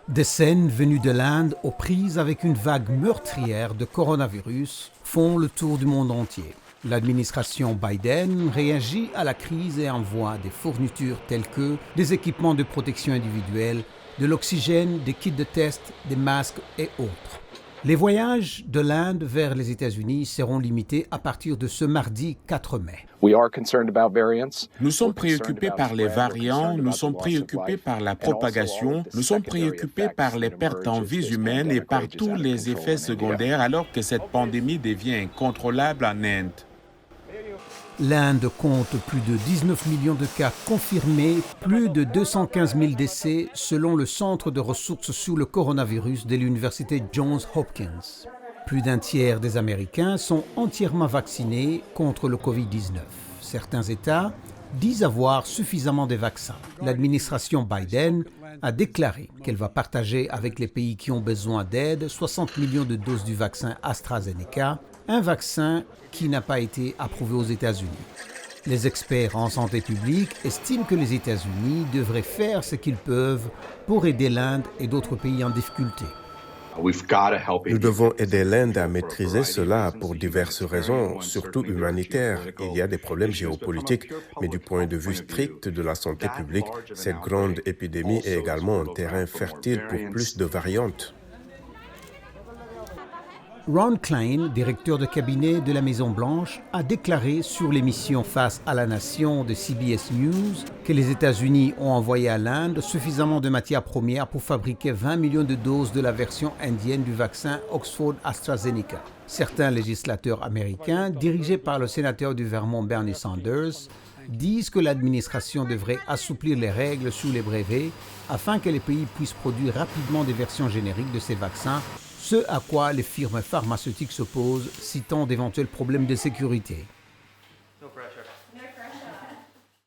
Des scènes venues de l'Inde aux prises avec une vague meurtrière de coronavirus font le tour du monde entier. L'administration Biden réagit à la crise et envoie des fournitures telles que des équipements de protection individuelle, de l'oxygène, des kits de test, des masques et autres. Les voyages de l'Inde vers les États-Unis seront limités à partir de ce mardi 4 mai. Nous sommes préoccupés par les variants, nous sommes préoccupés par la propagation, nous sommes préoccupés par les pertes en vies humaines et par tous les effets secondaires alors que cette pandémie devient incontrôlable en Inde. L'Inde compte plus de 19 millions de cas confirmés, plus de 215 000 décès selon le Centre de ressources sur le coronavirus de l'Université Johns Hopkins. Plus d'un tiers des Américains sont entièrement vaccinés contre le Covid-19. Certains États disent avoir suffisamment de vaccins. L'administration Biden a déclaré qu'elle va partager avec les pays qui ont besoin d'aide 60 millions de doses du vaccin AstraZeneca, un vaccin qui n'a pas été approuvé aux États-Unis. Les experts en santé publique estiment que les États-Unis devraient faire ce qu'ils peuvent pour aider l'Inde et d'autres pays en difficulté. Nous devons aider l'Inde à maîtriser cela pour diverses raisons, surtout humanitaires. Il y a des problèmes géopolitiques, mais du point de vue strict de la santé publique, cette grande épidémie est également un terrain fertile pour plus de variantes. Ron Klain, directeur de cabinet de la Maison-Blanche, a déclaré sur l'émission Face à la Nation de CBS News que les États-Unis ont envoyé à l'Inde suffisamment de matières premières pour fabriquer 20 millions de doses de la version indienne du vaccin Oxford AstraZeneca. Certains législateurs américains, dirigés par le sénateur du Vermont Bernie Sanders, disent que l'administration devrait assouplir les règles sur les brevets afin que les pays puissent produire rapidement des versions génériques de ces vaccins, ce à quoi les firmes pharmaceutiques s'opposent, citant d'éventuels problèmes de sécurité.